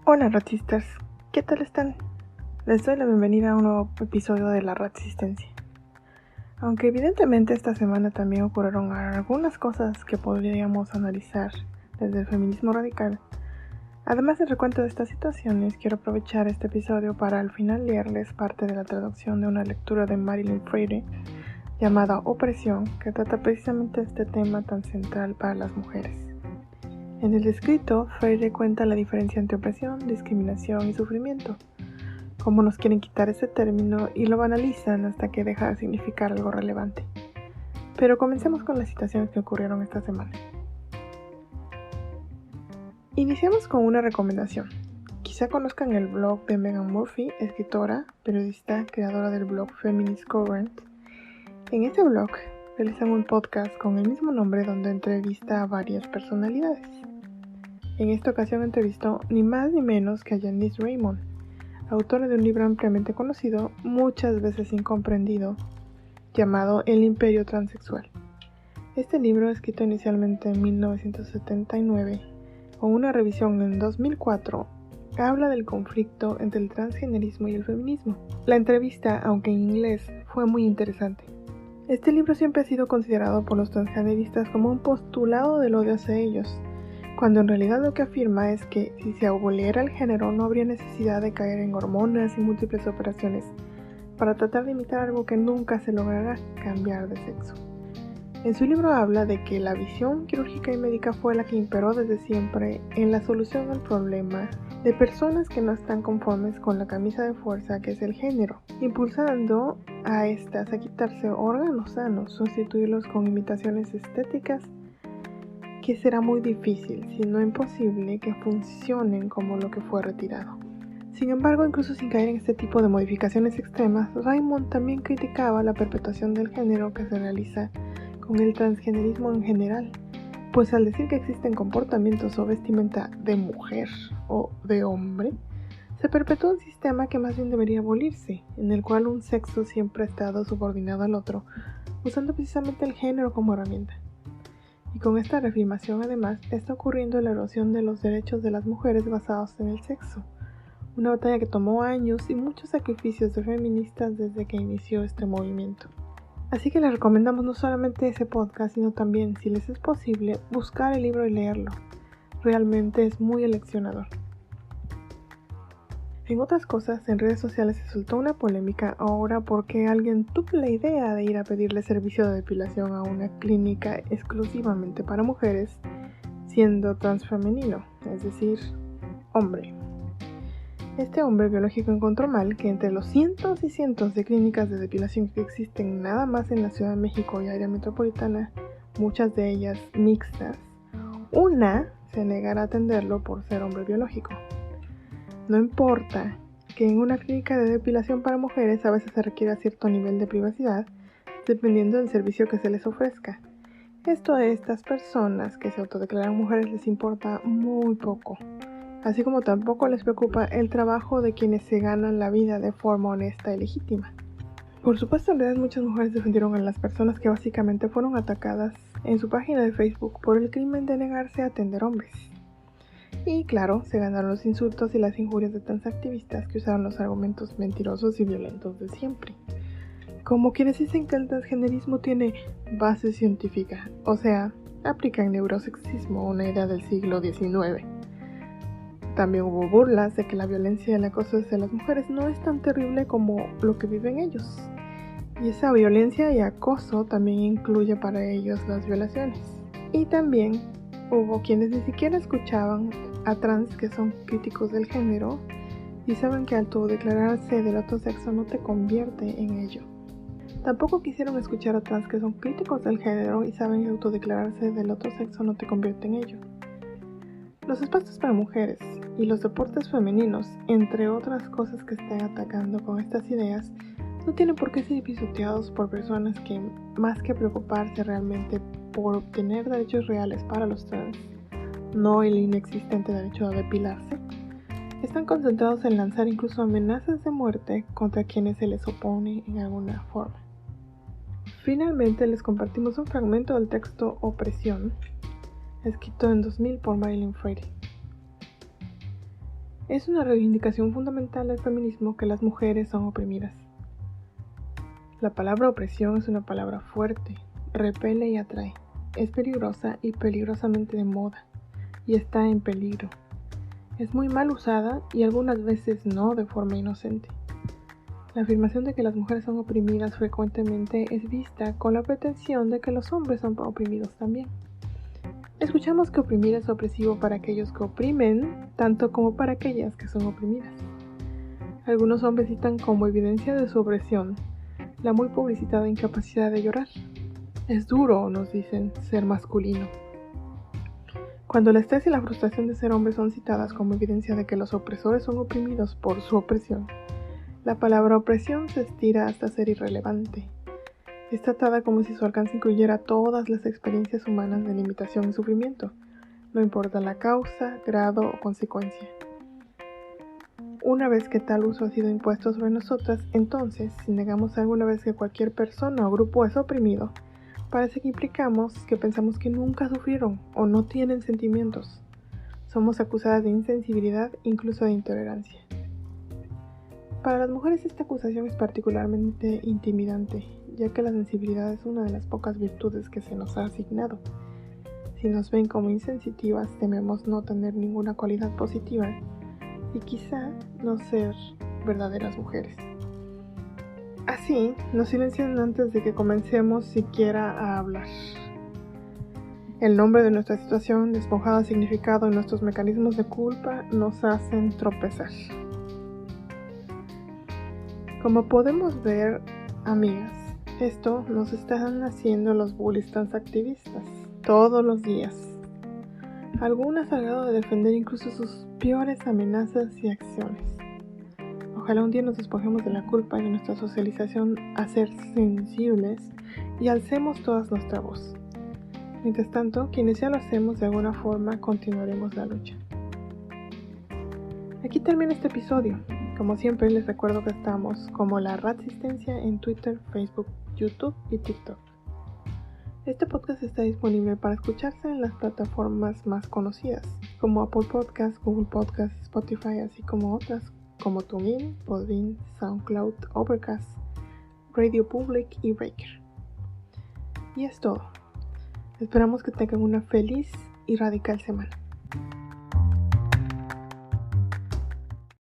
Hola ratistas, ¿qué tal están? Les doy la bienvenida a un nuevo episodio de La Resistencia. Aunque evidentemente esta semana también ocurrieron algunas cosas que podríamos analizar desde el feminismo radical, además del recuento de estas situaciones, quiero aprovechar este episodio para al final leerles parte de la traducción de una lectura de Marilyn Freire llamada Opresión, que trata precisamente de este tema tan central para las mujeres. En el escrito, Freire cuenta la diferencia entre opresión, discriminación y sufrimiento, cómo nos quieren quitar ese término y lo banalizan hasta que deja de significar algo relevante. Pero comencemos con las situaciones que ocurrieron esta semana. Iniciamos con una recomendación. Quizá conozcan el blog de Megan Murphy, escritora, periodista, creadora del blog Feminist Current. En este blog realizan un podcast con el mismo nombre donde entrevista a varias personalidades. En esta ocasión entrevistó ni más ni menos que a Janice Raymond, autora de un libro ampliamente conocido, muchas veces incomprendido, llamado El Imperio Transexual. Este libro, escrito inicialmente en 1979, con una revisión en 2004, habla del conflicto entre el transgenerismo y el feminismo. La entrevista, aunque en inglés, fue muy interesante. Este libro siempre ha sido considerado por los transgeneristas como un postulado del odio hacia ellos, cuando en realidad lo que afirma es que si se aboliera el género no habría necesidad de caer en hormonas y múltiples operaciones para tratar de imitar algo que nunca se logrará, cambiar de sexo. En su libro habla de que la visión quirúrgica y médica fue la que imperó desde siempre en la solución al problema de personas que no están conformes con la camisa de fuerza que es el género, impulsando a estas a quitarse órganos sanos, sustituirlos con imitaciones estéticas que será muy difícil, si no imposible, que funcionen como lo que fue retirado. Sin embargo, incluso sin caer en este tipo de modificaciones extremas, Raymond también criticaba la perpetuación del género que se realiza con el transgenerismo en general, pues al decir que existen comportamientos o vestimenta de mujer o de hombre, se perpetúa un sistema que más bien debería abolirse, en el cual un sexo siempre ha estado subordinado al otro, usando precisamente el género como herramienta. Y con esta reafirmación además está ocurriendo la erosión de los derechos de las mujeres basados en el sexo, una batalla que tomó años y muchos sacrificios de feministas desde que inició este movimiento. Así que les recomendamos no solamente ese podcast, sino también, si les es posible, buscar el libro y leerlo. Realmente es muy aleccionador. En otras cosas, en redes sociales se soltó una polémica ahora porque alguien tuvo la idea de ir a pedirle servicio de depilación a una clínica exclusivamente para mujeres, siendo transfemenino, es decir, hombre. Este hombre biológico encontró mal que entre los cientos y cientos de clínicas de depilación que existen nada más en la Ciudad de México y área metropolitana, muchas de ellas mixtas, una se negara a atenderlo por ser hombre biológico. No importa que en una clínica de depilación para mujeres a veces se requiera cierto nivel de privacidad, dependiendo del servicio que se les ofrezca. Esto a estas personas que se autodeclaran mujeres les importa muy poco, así como tampoco les preocupa el trabajo de quienes se ganan la vida de forma honesta y legítima. Por supuesto, en realidad muchas mujeres defendieron a las personas que básicamente fueron atacadas en su página de Facebook por el crimen de negarse a atender hombres. Y claro, se ganaron los insultos y las injurias de transactivistas que usaron los argumentos mentirosos y violentos de siempre. Como quienes dicen que el transgenerismo tiene base científica, o sea, aplican neurosexismo, una idea del siglo XIX. También hubo burlas de que la violencia y el acoso hacia las mujeres no es tan terrible como lo que viven ellos. Y esa violencia y acoso también incluye para ellos las violaciones. Y también hubo quienes ni siquiera escuchaban a trans que son críticos del género y saben que autodeclararse del otro sexo no te convierte en ello. Tampoco quisieron escuchar a trans que son críticos del género y saben que autodeclararse del otro sexo no te convierte en ello. Los espacios para mujeres y los deportes femeninos, entre otras cosas que están atacando con estas ideas, no tienen por qué ser pisoteados por personas que, más que preocuparse realmente por obtener derechos reales para los trans, no el inexistente derecho a depilarse, están concentrados en lanzar incluso amenazas de muerte contra quienes se les opone en alguna forma. Finalmente les compartimos un fragmento del texto Opresión, escrito en 2000 por Marilyn Freire. Es una reivindicación fundamental del feminismo que las mujeres son oprimidas. La palabra opresión es una palabra fuerte, repele y atrae. Es peligrosa y peligrosamente de moda, y está en peligro. Es muy mal usada y algunas veces no de forma inocente. La afirmación de que las mujeres son oprimidas frecuentemente es vista con la pretensión de que los hombres son oprimidos también. Escuchamos que oprimir es opresivo para aquellos que oprimen, tanto como para aquellas que son oprimidas. Algunos hombres citan como evidencia de su opresión la muy publicitada incapacidad de llorar. Es duro, nos dicen, ser masculino. Cuando el estrés y la frustración de ser hombre son citadas como evidencia de que los opresores son oprimidos por su opresión, la palabra opresión se estira hasta ser irrelevante. Es tratada como si su alcance incluyera todas las experiencias humanas de limitación y sufrimiento, no importa la causa, grado o consecuencia. Una vez que tal uso ha sido impuesto sobre nosotras, entonces, si negamos alguna vez que cualquier persona o grupo es oprimido, parece que implicamos que pensamos que nunca sufrieron o no tienen sentimientos. Somos acusadas de insensibilidad, incluso de intolerancia. Para las mujeres esta acusación es particularmente intimidante, ya que la sensibilidad es una de las pocas virtudes que se nos ha asignado. Si nos ven como insensitivas, tememos no tener ninguna cualidad positiva y quizá no ser verdaderas mujeres. Así, nos silencian antes de que comencemos siquiera a hablar. El nombre de nuestra situación, despojada de significado, y nuestros mecanismos de culpa nos hacen tropezar. Como podemos ver, amigas, esto nos están haciendo los bullies transactivistas todos los días. Algunas al grado de defender incluso sus peores amenazas y acciones. Ojalá un día nos despojemos de la culpa y de nuestra socialización a ser sensibles y alcemos todas nuestra voz. Mientras tanto, quienes ya lo hacemos de alguna forma, continuaremos la lucha. Aquí termina este episodio. Como siempre, les recuerdo que estamos como La Ratsistencia en Twitter, Facebook, YouTube y TikTok. Este podcast está disponible para escucharse en las plataformas más conocidas, como Apple Podcasts, Google Podcasts, Spotify, así como otras como TuneIn, Podbean, SoundCloud, Overcast, Radio Public y Breaker. Y es todo. Esperamos que tengan una feliz y radical semana.